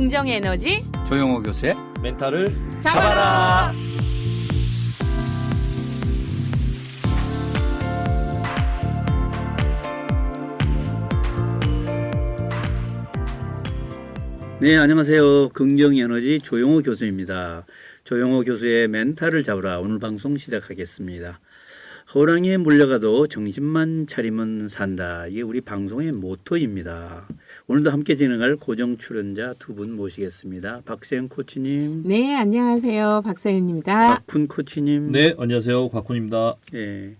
긍정 에너지 조용호 교수의 멘탈을 잡아라. 네, 안녕하세요. 긍정에너지 조용호 교수입니다. 조용호 교수의 멘탈을 잡으라. 오늘 방송 시작하겠습니다. 호랑이에 물려가도 정신만 차리면 산다. 이게 우리 방송의 모토입니다. 오늘도 함께 진행할 고정 출연자 두 분 모시겠습니다. 박세현 코치님. 네, 안녕하세요. 박사연입니다. 곽훈 코치님. 네, 안녕하세요. 곽훈입니다. 예.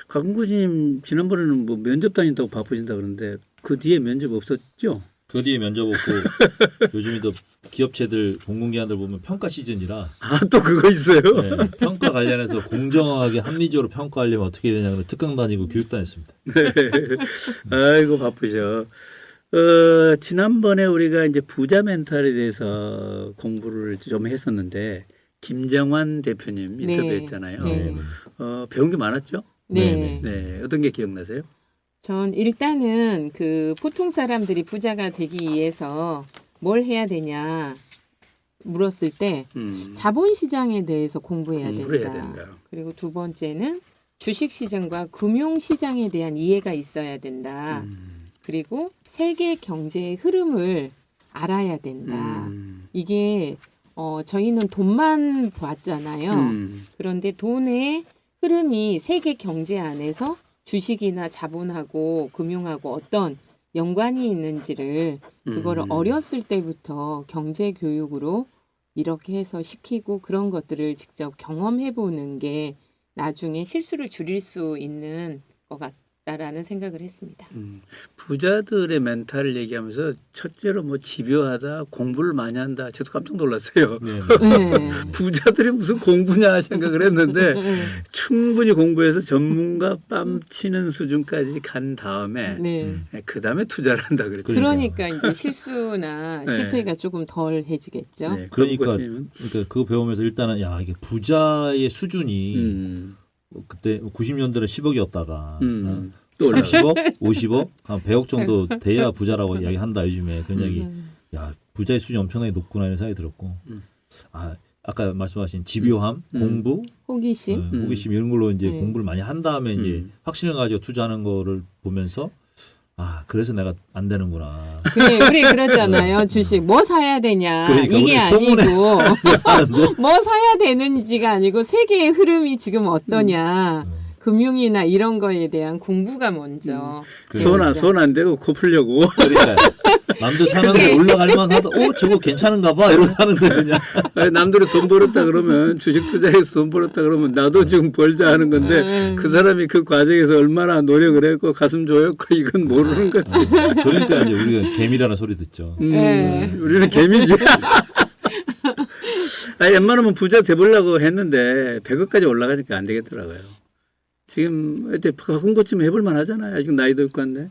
곽훈 코치님 지난번에는 뭐 면접 다닌다고 바쁘신다 그러는데 그 뒤에 면접 없었죠? 그 뒤에 면접 없고 요즘에 또 기업체들 공공기관들 보면 평가 시즌이라 아, 또 그거 있어요? 네, 평가 관련해서 공정하게 합리적으로 평가하려면 어떻게 되냐 그러면 특강 다니고 교육 다녔습니다. 네. 아이고 바쁘셔. 지난번에 우리가 이제 부자 멘탈에 대해서 공부를 좀 했었는데 김정환 대표님 네. 인터뷰했잖아요. 네. 배운 게 많았죠? 네. 네. 어떤 게 기억나세요? 전 일단은 그 보통 사람들이 부자가 되기 위해서 뭘 해야 되냐 물었을 때 자본시장에 대해서 공부해야 공부를 된다. 해야 된다. 그리고 두 번째는 주식시장과 금융시장에 대한 이해가 있어야 된다. 그리고 세계 경제의 흐름을 알아야 된다. 이게 저희는 돈만 봤잖아요. 그런데 돈의 흐름이 세계 경제 안에서 주식이나 자본하고 금융하고 어떤 연관이 있는지를 그거를 어렸을 때부터 경제 교육으로 이렇게 해서 시키고 그런 것들을 직접 경험해 보는 게 나중에 실수를 줄일 수 있는 것 같다라는 생각을 했습니다. 부자들의 멘탈을 얘기하면서 첫째로 뭐 집요하다, 공부를 많이 한다. 저도 깜짝 놀랐어요. 네. 부자들이 무슨 공부냐 생각을 했는데 충분히 공부해서 전문가 뺨치는 수준까지 간 다음에 네. 그 다음에 투자를 한다 그랬죠. 그러니까 이제 실수나 네. 실패가 조금 덜 해지겠죠. 네, 그러니까 그거 배우면서 일단은 야 이게 부자의 수준이 그때 90년대는 10억이었다가 또 올라가. 30억, 50억, 한 100억 정도 돼야 부자라고 이야기한다 요즘에 그런 이야기. 야 부자의 수준이 엄청나게 높구나 이런 생각이 들었고, 아까 말씀하신 집요함, 공부, 호기심. 호기심 이런 걸로 이제 공부를 많이 한 다음에 이제 확신을 가지고 투자하는 거를 보면서 그래서 내가 안 되는구나. 그래, 우리 그러잖아요. 주식 뭐 사야 되냐. 그러니까 이게 아니고 사는데 뭐 사야 되는지가 아니고 세계의 흐름이 지금 어떠냐. 금융이나 이런 거에 대한 공부가 먼저. 손 안 대고 코 풀려고. 그러니까 남들 사는데 올라갈만 하다. 저거 괜찮은가 봐. 이러고 사는데 그냥. 남들이 돈 벌었다 그러면 주식 투자해서 돈 벌었다 그러면 나도 지금 벌자 하는 건데 그 사람이 그 과정에서 얼마나 노력을 했고 가슴 조였고 이건 모르는 거지. 그러니까 이제 우리가 개미라는 소리 듣죠. 우리는 개미지. 웬만하면 부자 돼보려고 했는데 100억까지 올라가니까 안 되겠더라고요. 지금 이제 홍보쯤 해볼 만하잖아요. 아직 나이도 있고 한데.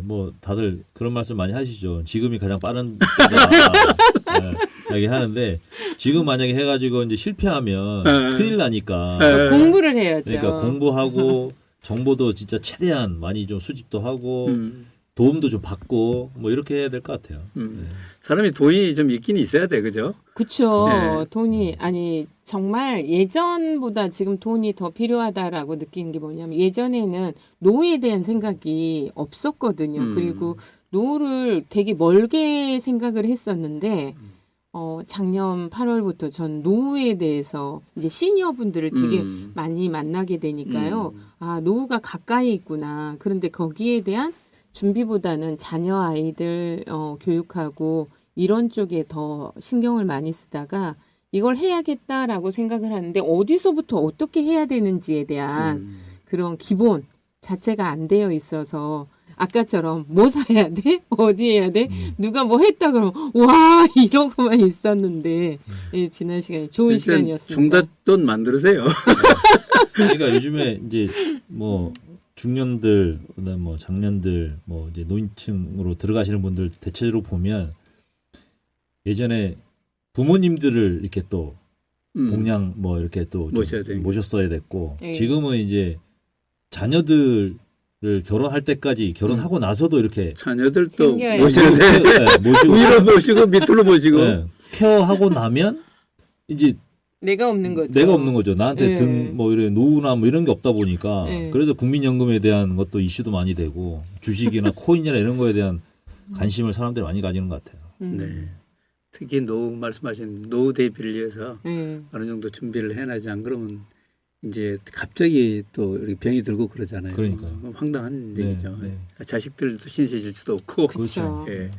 뭐 다들 그런 말씀 많이 하시죠. 지금이 가장 빠른 때다. 얘기하는데 지금 만약에 해가지고 이제 실패하면 큰일 나니까. 공부를 해야죠. 그러니까 공부하고 정보도 진짜 최대한 많이 좀 수집도 하고 도움도 좀 받고 뭐 이렇게 해야 될 것 같아요. 사람이 돈이 좀 있긴 있어야 돼, 그죠? 그렇죠. 네. 돈이 아니 정말 예전보다 지금 돈이 더 필요하다라고 느끼는 게 뭐냐면 예전에는 노후에 대한 생각이 없었거든요. 그리고 노후를 되게 멀게 생각을 했었는데 작년 8월부터 전 노후에 대해서 이제 시니어 분들을 되게 많이 만나게 되니까요. 노후가 가까이 있구나. 그런데 거기에 대한 준비보다는 자녀 아이들 교육하고 이런 쪽에 더 신경을 많이 쓰다가 이걸 해야겠다라고 생각을 하는데 어디서부터 어떻게 해야 되는지에 대한 그런 기본 자체가 안 되어 있어서 아까처럼 뭐 사야 돼? 어디 해야 돼? 누가 뭐 했다 그러면 와 이러고만 있었는데 지난 시간이 좋은 시간이었습니다. 종잣돈 만들으세요. 그러니까 요즘에 이제 뭐 중년들, 그다음 뭐 장년들, 뭐 이제 노인층으로 들어가시는 분들 대체로 보면 예전에 부모님들을 이렇게 또 봉양 뭐 이렇게 또 모셔야 되니까. 모셨어야 됐고 예. 지금은 이제 자녀들 결혼할 때까지 결혼하고 나서도 이렇게 자녀들도 챙겨야지. 모셔야 돼. 네, 모시고 위로 모시고 밑으로 모시고. 네, 케어하고 나면 이제 내가 없는 거죠. 내가 없는 거죠. 나한테 네. 등 뭐 이런 노후나 뭐 이런 게 없다 보니까 네. 그래서 국민연금에 대한 것도 이슈도 많이 되고 주식이나 코인이나 이런 거에 대한 관심을 사람들이 많이 가지는 것 같아요. 네. 특히 노후 말씀하신 노후 대비를 위해서 네. 어느 정도 준비를 해놔지 안 그러면 이제 갑자기 또 이렇게 병이 들고 그러잖아요. 그러니까요. 그건 황당한 네, 얘기죠. 네. 자식들도 신세질 수도 없고. 그렇죠. 예.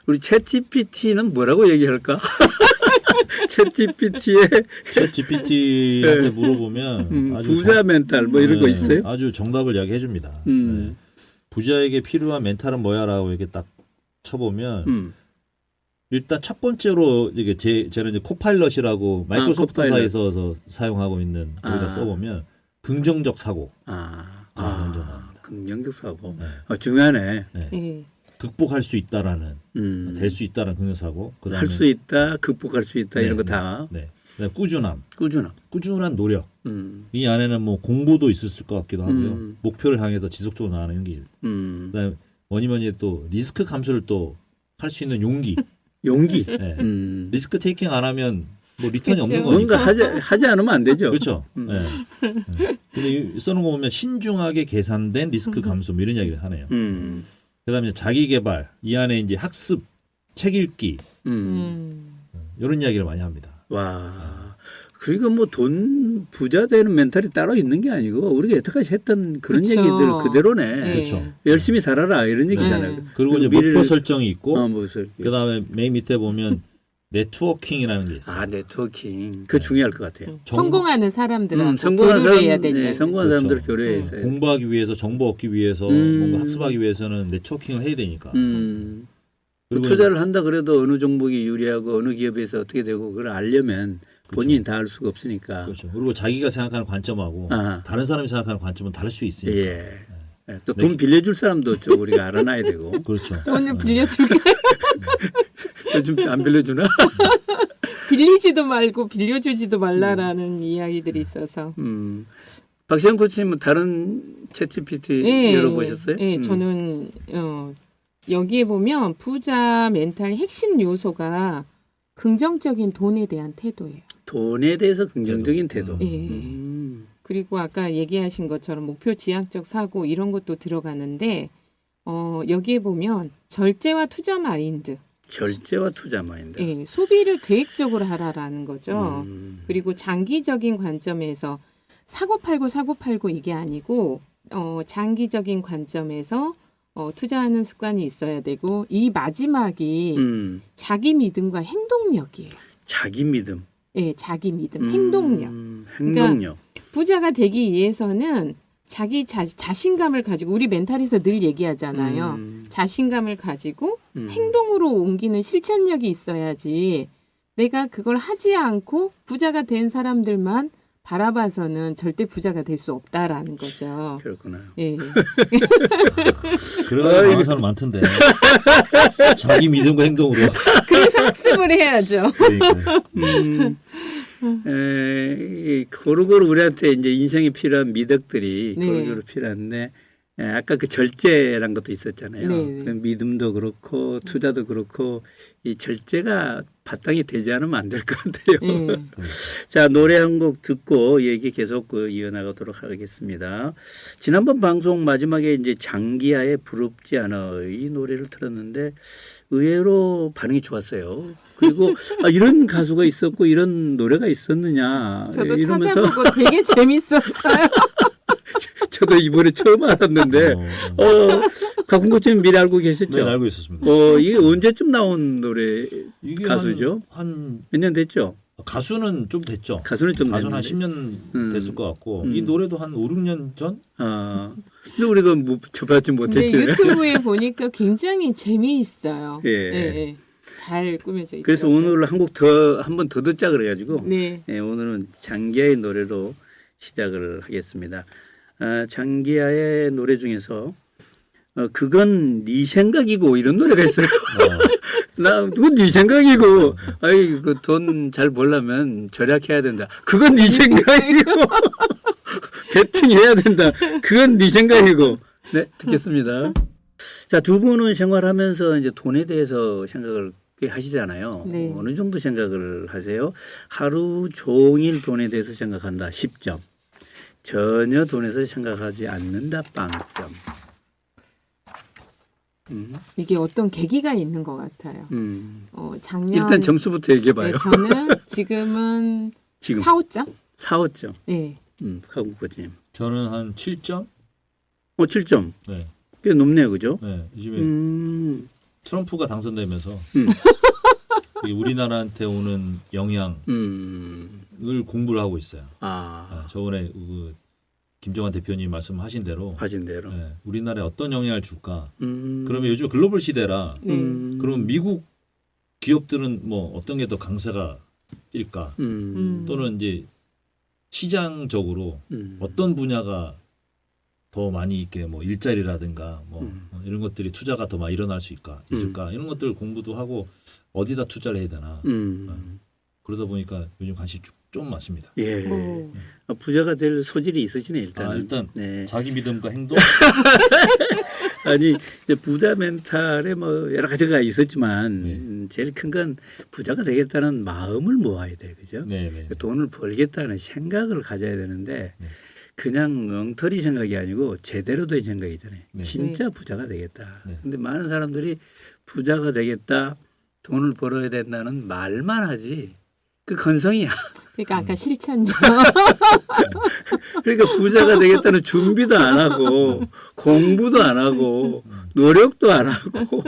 우리 챗GPT는 뭐라고 얘기할까? 챗GPT의 GPT한테 물어보면 아주 부자 멘탈 뭐 이런 거 네, 있어요? 아주 정답을 이야기해 줍니다. 음. 네. 부자에게 필요한 멘탈은 뭐야라고 이렇게 딱 쳐보면 일단 첫 번째로 이게 제가 이제 코파일럿이라고 마이크로소프트사에서 사용하고 있는 우리가 써보면 긍정적 사고 먼저 나옵니다. 긍정적 사고. 네. 중요하네. 네. 네. 극복할 수 있다라는 될 수 있다라는 긍정 사고. 할 수 있다, 극복할 수 있다 네, 이런 거 다. 네. 그다음에 꾸준함, 꾸준함. 꾸준한 노력. 음. 이 안에는 뭐 공부도 있을 것 같기도 하고요. 목표를 향해서 지속적으로 나가는 게. 그다음에 뭐니 또 리스크 감수를 또 할 수 있는 용기. 용기. 네. 리스크 테이킹 안 하면 뭐 리턴이 없는 그렇죠. 뭔가 거니까. 하지 않으면 안 되죠. 그렇죠. 네. 네. 근데 써놓은 거 보면 신중하게 계산된 리스크 감수 뭐 이런 이야기를 하네요. 그다음에 자기 개발 이 안에 이제 학습, 책 읽기 이런 이야기를 많이 합니다. 와. 그러니까 뭐 돈 부자 되는 멘탈이 따로 있는 게 아니고 우리가 여태까지 했던 그런 그쵸. 얘기들 그대로네. 네. 그렇죠. 열심히 살아라 이런 얘기잖아요. 네. 그리고 이제 미래를- 목표 설정이 있고 무슨 그다음에 맨 밑에 보면 네트워킹이라는 게 있어요. 네트워킹. 그 중요할 것 같아요. 성공하는 사람들하고 성공한 교류를 해야 사람, 된다. 네, 성공한 그렇죠. 사람들 교류해서. 공부하기 위해서 정보 얻기 위해서 뭔가 학습하기 위해서는 네트워킹을 해야 되니까. 그리고 투자를 한다 그래도 어느 종목이 유리하고 어느 기업에서 어떻게 되고 그걸 알려면 본인이 다 알 수가 없으니까. 그렇죠. 그리고 자기가 생각하는 관점하고 다른 사람이 생각하는 관점은 다를 수 있으니까. 예. 또 돈 빌려줄 사람도 좀 우리가 알아놔야 되고. 그렇죠. 돈을 빌려주게 요즘 안 빌려주나? 빌리지도 말고 빌려주지도 말라라는 이야기들이 있어서. 박시영 코치님은 다른 챗GPT 열어보셨어요? 네, 저는 여기에 보면 부자 멘탈의 핵심 요소가 긍정적인 돈에 대한 태도예요. 돈에 대해서 긍정적인 태도. 예. 그리고 아까 얘기하신 것처럼 목표 지향적 사고 이런 것도 들어가는데 여기에 보면 절제와 투자 마인드. 절제와 투자 마인드. 예, 소비를 계획적으로 하라라는 거죠. 그리고 장기적인 관점에서 사고 팔고 이게 아니고 장기적인 관점에서 투자하는 습관이 있어야 되고 이 마지막이 자기 믿음과 행동력이에요. 자기 믿음. 예, 자기 믿음, 행동력. 행동력. 부자가 되기 위해서는 자기 자신감을 가지고 우리 멘탈에서 늘 얘기하잖아요. 자신감을 가지고 행동으로 옮기는 실천력이 있어야지 내가 그걸 하지 않고 부자가 된 사람들만 바라봐서는 절대 부자가 될 수 없다라는 거죠. 그렇구나. 예. 그러다 많은 사람 많던데. 자기 믿음과 행동으로. 그래서 학습을 해야죠. 그러니까. 고루고루 우리한테 이제 인생에 필요한 미덕들이 네. 고루고루 필요한데 아까 그 절제란 것도 있었잖아요. 네. 그 믿음도 그렇고 투자도 그렇고 이 절제가 바탕이 되지 않으면 안 될 것 같아요. 네. 자, 노래 한 곡 듣고 얘기 계속 이어나가도록 하겠습니다. 지난번 방송 마지막에 이제 장기하의 부럽지 않아 이 노래를 틀었는데 의외로 반응이 좋았어요. 그리고 이런 가수가 있었고 이런 노래가 있었느냐 저도 이러면서 찾아보고 되게 재밌었어요. 저도 이번에 처음 알았는데 박훈 코치님 미리 알고 계셨죠? 네, 알고 있었습니다. 이게 언제쯤 나온 노래 이게 가수죠? 한 몇 년 됐죠? 가수는 좀 됐죠. 가수는 좀 가수는 한 됐는데. 10년 됐을 것 같고 이 노래도 한 5, 6년 전? 근데 우리가 접하지 근데 못했죠. 유튜브에 보니까 굉장히 재미있어요. 예. 예. 잘 꾸며져 있더라고요. 그래서 오늘 한 번 더 듣자 그래가지고 네. 오늘은 장기하의 노래로 시작을 하겠습니다. 장기하의 노래 중에서 그건 네 생각이고 이런 노래가 있어요. 그건 네 생각이고 아이 그 돈 잘 벌려면 절약해야 된다. 그건 네 생각이고 베팅해야 된다. 그건 네 생각이고 네, 듣겠습니다. 자, 두 분은 생활하면서 이제 돈에 대해서 생각을 꽤 하시잖아요. 네. 어느 정도 생각을 하세요? 하루 종일 돈에 대해서 생각한다. 10점. 전혀 돈에서 생각하지 않는다. 빵점. 이게 어떤 계기가 있는 것 같아요. 작년 일단 점수부터 얘기해 봐요. 네, 저는 지금은 지금 4, 5점? 4, 5점. 네. 가국거님. 저는 한 7점? 7점. 네. 꽤 높네요. 그죠? 네. 요즘에 트럼프가 당선되면서 이 우리나라한테 오는 영향을 공부를 하고 있어요. 저번에 그 김정한 대표님 말씀하신 대로 하신 대로. 네, 우리나라에 어떤 영향을 줄까? 그러면 요즘 글로벌 시대라 그러면 미국 기업들은 뭐 어떤 게 더 강세가 일까? 또는 이제 시장적으로 어떤 분야가 더 많이 있게 뭐 일자리라든가 뭐 이런 것들이 투자가 더 많이 일어날 수 있을까? 이런 것들 공부도 하고 어디다 투자를 해야 되나? 그러다 보니까 요즘 관심이 좀 많습니다. 예. 부자가 될 소질이 있으시네 일단. 일단 네. 자기 믿음과 행동. 아니 이제 부자 멘탈에 뭐 여러 가지가 있었지만 제일 큰 건 부자가 되겠다는 마음을 모아야 돼, 그죠? 돈을 벌겠다는 생각을 가져야 되는데 그냥 엉터리 생각이 아니고 제대로 된 생각이잖아요. 진짜 부자가 되겠다. 근데 많은 사람들이 부자가 되겠다, 돈을 벌어야 된다는 말만 하지. 그 건성이야. 그러니까 아까 실천죠. 그러니까 부자가 되겠다는 준비도 안 하고 공부도 안 하고 노력도 안 하고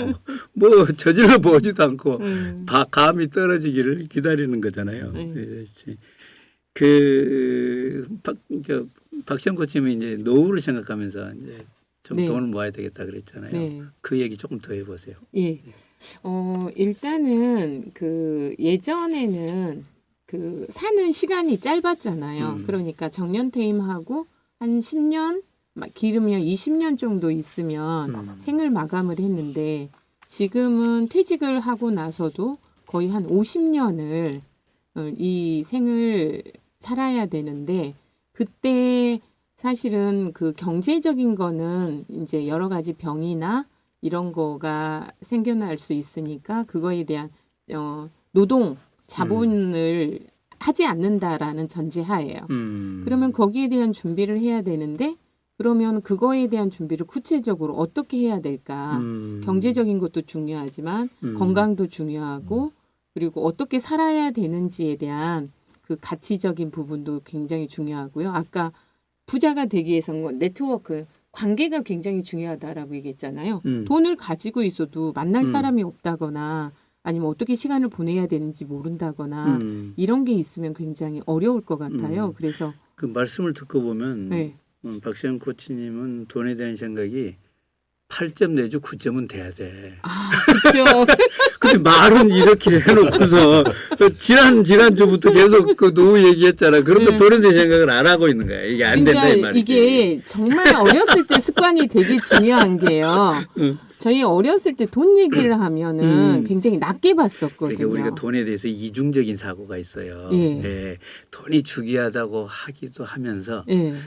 뭐 저질러 보지도 않고 감이 떨어지기를 기다리는 거잖아요. 박시영 코치님이 이제 노후를 생각하면서 이제 좀 돈을 모아야 되겠다 그랬잖아요. 그 얘기 조금 더 해보세요. 예. 일단은 그 예전에는 그 사는 시간이 짧았잖아요. 그러니까 정년퇴임하고 한 10년, 길으면 20년 정도 있으면 생을 마감을 했는데 지금은 퇴직을 하고 나서도 거의 한 50년을 이 생을 살아야 되는데 그때 사실은 그 경제적인 거는 이제 여러 가지 병이나 이런 거가 생겨날 수 있으니까 그거에 대한 노동 자본을 하지 않는다라는 전제하에요. 그러면 거기에 대한 준비를 해야 되는데 그러면 그거에 대한 준비를 구체적으로 어떻게 해야 될까? 경제적인 것도 중요하지만 건강도 중요하고 그리고 어떻게 살아야 되는지에 대한 그 가치적인 부분도 굉장히 중요하고요. 아까 부자가 되기 위해서는 네트워크, 관계가 굉장히 중요하다라고 얘기했잖아요. 돈을 가지고 있어도 만날 사람이 없다거나 아니면 어떻게 시간을 보내야 되는지 모른다거나 이런 게 있으면 굉장히 어려울 것 같아요. 그래서 그 말씀을 듣고 보면 박시영 코치님은 돈에 대한 생각이 8점 내지 9점은 돼야 돼. 그렇죠. 근데 말은 이렇게 해놓고서 지난주부터 계속 그 노후 얘기했잖아. 그런데 돈에 대한 생각을 안 하고 있는 거야. 이게 안 된다 이 말이지. 이게 정말 어렸을 때 습관이 되게 중요한 게요. 저희 어렸을 때 돈 얘기를 하면은 굉장히 낮게 봤었거든요. 그러니까 우리가 돈에 대해서 이중적인 사고가 있어요. 예. 돈이 중요하다고 하기도 하면서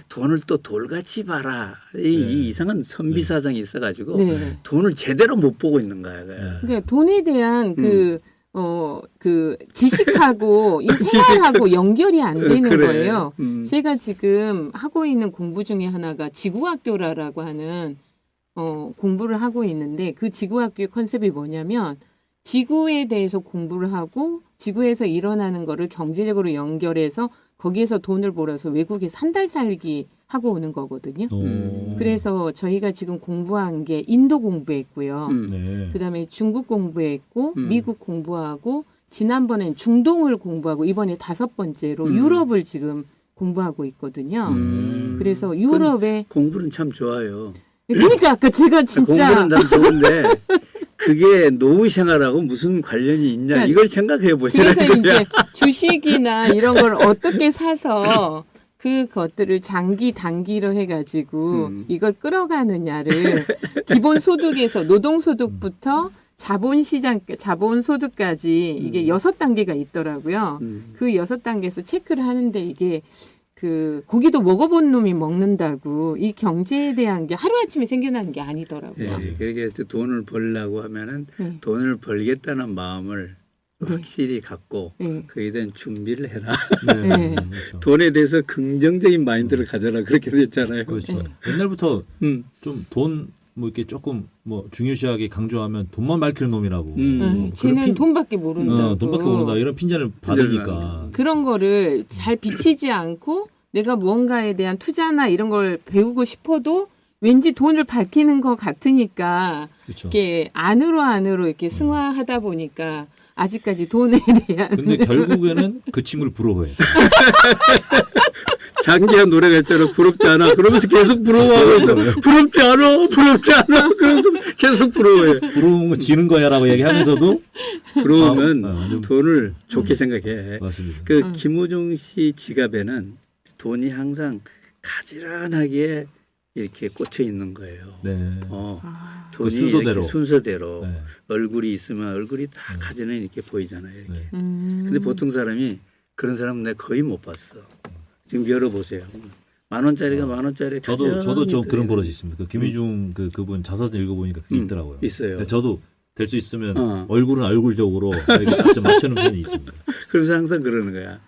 돈을 또 돌같이 봐라. 이 이상한 선비사상이 있어가지고 돈을 제대로 못 보고 있는 거야. 그러니까 돈에 대한 그 지식하고 이 생활하고 연결이 안 되는 거예요. 제가 지금 하고 있는 공부 중에 하나가 지구학교라고 하는 공부를 하고 있는데 그 지구학교의 컨셉이 뭐냐면 지구에 대해서 공부를 하고 지구에서 일어나는 거를 경제적으로 연결해서 거기에서 돈을 벌어서 외국에 한 달 살기 하고 오는 거거든요. 그래서 저희가 지금 공부한 게 인도 공부했고요. 그다음에 중국 공부했고 미국 공부하고 지난번엔 중동을 공부하고 이번에 5번째로 유럽을 지금 공부하고 있거든요. 그래서 유럽에 공부는 참 좋아요. 그러니까 아까 제가 진짜 공부는 참 좋은데 그게 노후 생활하고 무슨 관련이 있냐 그러니까 이걸 생각해 보시라는 그래서 거야. 이제 주식이나 이런 걸 어떻게 사서 그것들을 장기 단기로 해가지고 이걸 끌어가느냐를 기본 소득에서 노동 소득부터 자본시장 자본소득까지 이게 6단계가 있더라고요. 그 6단계에서 체크를 하는데 이게 그 고기도 먹어본 놈이 먹는다고 이 경제에 대한 게 하루아침에 생겨나는 게 아니더라고요. 예, 그러니까 돈을 벌려고 하면은 네. 돈을 벌겠다는 마음을 네. 확실히 갖고 네. 그에 대한 준비를 해라. 네. 그렇죠. 돈에 대해서 긍정적인 마인드를 가져라 그렇게 됐잖아요. 그렇죠. 옛날부터 음. 좀 돈 뭐 이렇게 조금 뭐 중요시하게 강조하면 돈만 밝히는 놈이라고. 네. 쟤는 돈밖에 모른다고. 돈밖에 모른다 이런 핀잔을 받으니까. 그런 거를 잘 비치지 않고 내가 무언가에 대한 투자나 이런 걸 배우고 싶어도 왠지 돈을 밝히는 것 같으니까 그렇죠. 이렇게 안으로 이렇게 승화하다 보니까 아직까지 돈에 대한 근데 결국에는 그 친구를 부러워해. 장기한 노래가 있잖아. 부럽지 않아. 그러면서 계속 부러워하면서 부럽지 않아. 부럽지 않아. 그러면서 계속 부러워해. 부러운 거 지는 거야라고 얘기하면서도 부러우면 좀- 돈을 좋게 생각해. 맞습니다. 그 김우중 씨 지갑에는 돈이 항상 가지런하게 이렇게 꽂혀 있는 거예요. 네. 돈이 그 순서대로. 이렇게 순서대로 네. 얼굴이 있으면 얼굴이 다 가지런히 이렇게 보이잖아요. 이렇게. 네. 근데 보통 사람이 그런 사람은 내가 거의 못 봤어. 지금 열어보세요. 10,000원짜리가 10,000원짜리 저도 좀 가지런히 그런 버릇이 있습니다. 그 김희중 그분 자서전 읽어보니까 그게 있더라고요. 있어요. 근데 저도 될 수 있으면 어. 얼굴은 얼굴적으로 이렇게 딱 좀 맞추는 편이 있습니다. 그래서 항상 그러는 거야.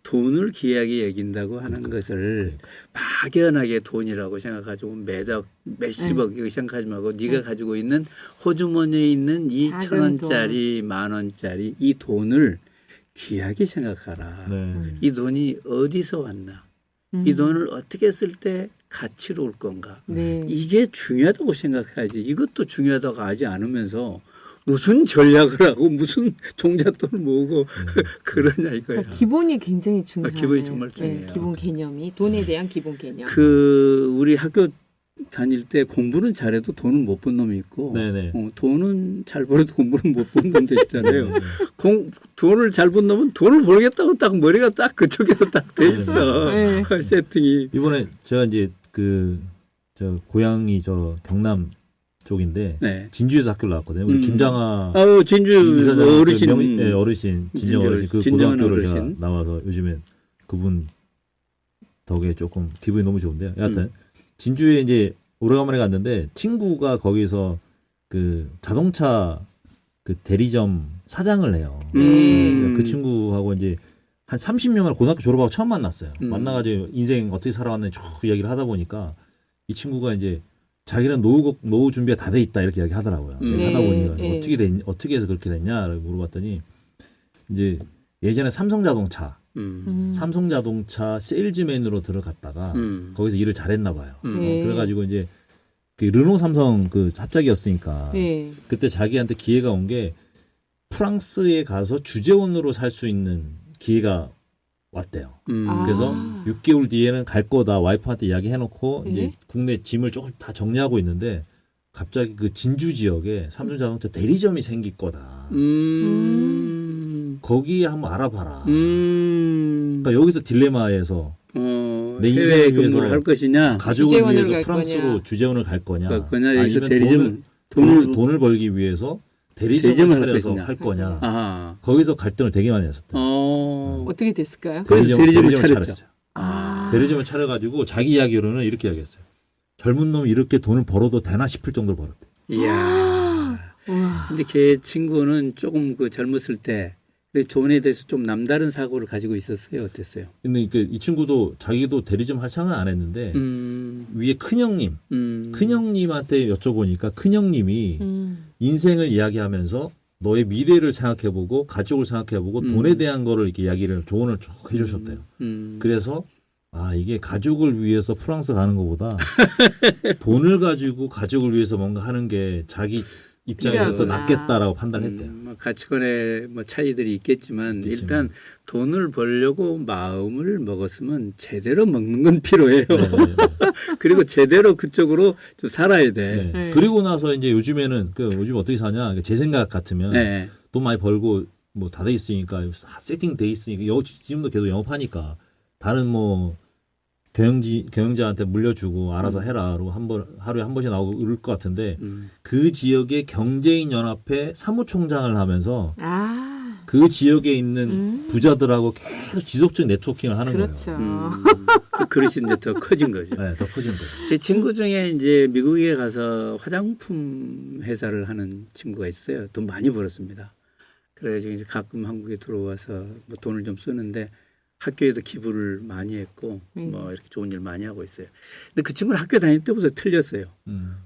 돈을 귀하게 여긴다고 하는 것을 막연하게 돈이라고 생각하고 몇십억 이거 생각하지 말고 네가 가지고 있는 호주머니에 있는 이 작은 1,000원짜리 10,000원짜리 이 돈을 귀하게 생각하라. 네. 이 돈이 어디서 왔나? 이 돈을 어떻게 쓸 때 가치로 올 건가? 네. 이게 중요하다고 생각해야지. 이것도 중요하다고 하지 않으면서 무슨 전략을 하고 무슨 종잣돈을 모으고 그러냐 이거야. 그러니까 기본이 굉장히 중요해요. 기본이 정말 중요해요. 기본 개념이 돈에 대한 기본 개념. 그 우리 학교 다닐 때 공부는 잘해도 돈을 못 번 놈이 있고 네네. 돈은 잘 벌어도 공부는 못 번 놈도 있잖아요. 돈을 잘 번 놈은 돈을 벌겠다고 딱 머리가 딱 그쪽에서 딱 돼 있어. 네. 세팅이. 이번에 제가 이제 저 고향이 저 경남 쪽인데 네. 진주에서 학교를 나왔거든요. 우리 김장하 진주 이사장 어르신. 어르신 진정 어르신 그 진정한 고등학교를 제가 어르신. 나와서 요즘에 그분 덕에 조금 기분이 너무 좋은데요. 여하튼 진주에 이제 오래간만에 갔는데 친구가 거기서 그 자동차 그 대리점 사장을 해요. 그러니까 그 친구하고 이제 한 30년 만에 고등학교 졸업하고 처음 만났어요. 만나가지고 인생 어떻게 살아왔는지 쭉 이야기를 하다 보니까 이 친구가 이제 자기는 노후 준비가 다 돼 있다 이렇게 이야기하더라고요. 하다 보니까 네. 어떻게 해서 그렇게 됐냐라고 물어봤더니 이제 예전에 삼성자동차 세일즈맨으로 들어갔다가 거기서 일을 잘했나 봐요. 네. 그래가지고 이제 그 르노 삼성 그 합작이었으니까 네. 그때 자기한테 기회가 온 게 프랑스에 가서 주재원으로 살 수 있는 기회가 왔대요. 그래서 6개월 뒤에는 갈 거다 와이프한테 이야기해놓고 이제 국내 짐을 조금 다 정리하고 있는데 갑자기 그 진주 지역에 삼성자동차 대리점이 생길 거다. 거기에 한번 알아봐라. 그러니까 여기서 딜레마에서 내 인생을 해외 위해서 근무를 할 것이냐, 가족을 주재원을 위해서 갈 프랑스로 거냐. 주재원을 갈 거냐, 갈 거냐, 여기서 아니면 대리점 돈을 벌기 위해서 대리점을 대리점을 할 차려서 것이냐. 할 거냐. 아하. 거기서 갈등을 되게 많이 했었대요. 어떻게 됐을까요? 그래서 대리점을 차렸죠. 차렸어요. 대리점을 차려가지고 자기 이야기로는 이렇게 이야기했어요. 젊은 놈이 이렇게 돈을 벌어도 되나 싶을 정도로 벌었대. 이야. 근데 걔 친구는 조금 그 젊었을 때 돈에 대해서 좀 남다른 사고를 가지고 있었어요. 어땠어요? 근데 이 친구도 자기도 대리점 할 생각 안 했는데 위에 큰형님한테 여쭤보니까 큰형님이 인생을 이야기하면서 너의 미래를 생각해보고 가족을 생각해보고 돈에 대한 거를 이렇게 조언을 쭉 해주셨대요. 그래서 이게 가족을 위해서 프랑스 가는 것보다 돈을 가지고 가족을 위해서 뭔가 하는 게 자기 입장에서 더 낫겠다라고 판단했대요. 가치관의 차이들이 있겠지만 일단 돈을 벌려고 마음을 먹었으면 제대로 먹는 건 필요해요. 그리고 제대로 그쪽으로 좀 살아야 돼. 네. 그리고 나서 이제 요즘에는 요즘 어떻게 사냐? 제 생각 같으면 네. 돈 많이 벌고 뭐 다 돼 있으니까 세팅돼 있으니까 지금도 계속 영업하니까 다른 뭐 경영자한테 물려주고 알아서 해라로 하루에 한 번씩 나오고 이럴 것 같은데 그 지역의 경제인 연합회 사무총장을 하면서 그 그 지역에 있는 부자들하고 계속 지속적 네트워킹을 하는 그렇죠. 거예요. 그 그릇이 이제 더 커진 거죠. 네, 더 커진 거죠. 제 친구 중에 이제 미국에 가서 화장품 회사를 하는 친구가 있어요. 돈 많이 벌었습니다. 그래가지고 이제 가끔 한국에 들어와서 뭐 돈을 좀 쓰는데 학교에도 기부를 많이 했고 뭐 이렇게 좋은 일 많이 하고 있어요. 근데 그 친구는 학교 다닐 때부터 틀렸어요.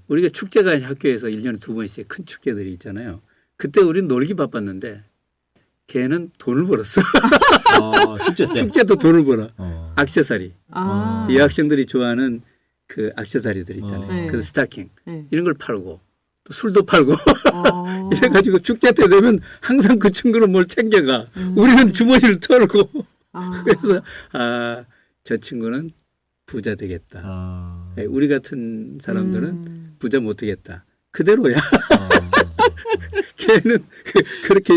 우리가 축제가 학교에서 1년에 2번씩 큰 축제들이 있잖아요. 그때 우리는 놀기 바빴는데 걔는 돈을 벌었어. 축제 때. 축제도 돈을 벌어. 액세서리. 아. 이 학생들이 좋아하는 그 액세서리들 있잖아요. 네. 그 스타킹 네. 이런 걸 팔고 또 술도 팔고 아. 이래가지고 축제 때 되면 항상 그 친구는 뭘 챙겨가. 우리는 주머니를 털고 아. 그래서 저 친구는 부자 되겠다. 우리 같은 사람들은 부자 못 되겠다. 그대로야. 걔는 그렇게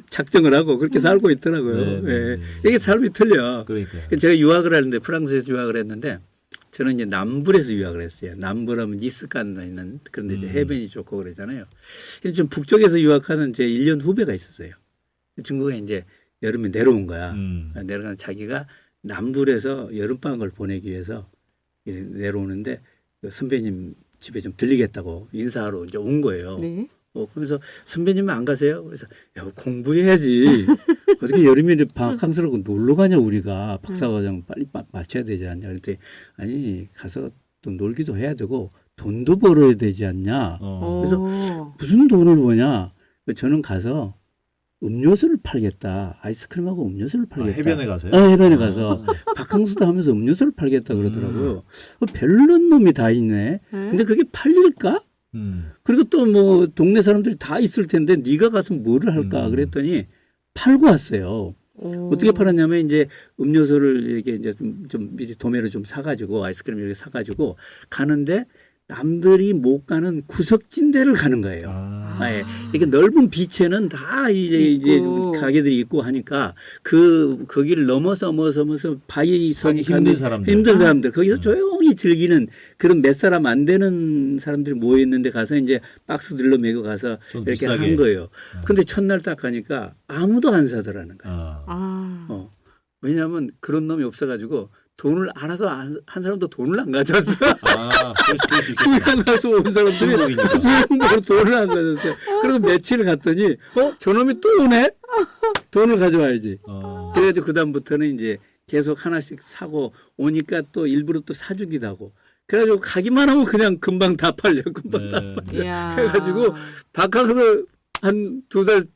작정을 하고 그렇게 살고 있더라고요. 네, 예. 이게 삶이 틀려. 그러니까요. 제가 유학을 하는데 프랑스에서 유학을 했는데 저는 이제 남불에서 유학을 했어요. 남불하면 니스칸에 있는 그런데 이제 해변이 좋고 그러잖아요. 좀 북쪽에서 유학하는 제 1년 후배가 있었어요. 그 친구가 이제 여름에 내려온 거야. 내려가는 자기가 남불에서 여름방학을 보내기 위해서 내려오는데 그 선배님 집에 좀 들리겠다고 인사하러 이제 온 거예요. 네. 그러면서 선배님은 안 가세요? 그래서 야, 공부해야지. 어떻게 여름에 방학항스러고 놀러 가냐 우리가 박사과정 빨리 마쳐야 되지 않냐. 그랬더니 아니 가서 또 놀기도 해야 되고 돈도 벌어야 되지 않냐. 그래서 무슨 돈을 버냐. 저는 가서 음료수를 팔겠다. 아이스크림하고 음료수를 팔겠다. 해변에 가서요? 해변에 가서 바캉스도 하면서 음료수를 팔겠다 그러더라고요. 별론 놈이 다 있네. 근데 그게 팔릴까? 그리고 또 뭐 동네 사람들이 다 있을 텐데 네가 가서 뭐를 할까 그랬더니 팔고 왔어요. 어떻게 팔았냐면 이제 음료수를 이게 이제 좀 미리 도매로 좀 사가지고 아이스크림 이렇게 사가지고 가는데 남들이 못 가는 구석진 데를 가는 거예요. 예. 이게 넓은 비치에는 다 이제 가게들이 있고 하니까 거기를 넘어서 바위 사기 속에 힘든 사람들. 힘든 사람들 거기서 조용히 즐기는 그런 몇 사람 안 되는 사람들이 모여 있는데 가서 이제 박스 들러 메고 가서 이렇게 비싸게. 한 거예요. 근데 첫날 딱 가니까 아무도 안 사더라는 거예요. 왜냐하면 그런 놈이 없어가지고 돈을 알아서 한 사람도 돈을 안 가져왔어요. 그럴 수 있겠다. 수영 가서 온 사람들이 수영으로 돈을 안 가져왔어요. 그리고 며칠 갔더니 저놈이 또 오네? 돈을 가져와야지. 그래가지고 그다음부터는 이제 계속 하나씩 사고 오니까 또 일부러 또 사주기도 하고 그래가지고 가기만 하면 그냥 금방 다 팔려. 금방 다 팔려. 해가지고 바캉스 한 2달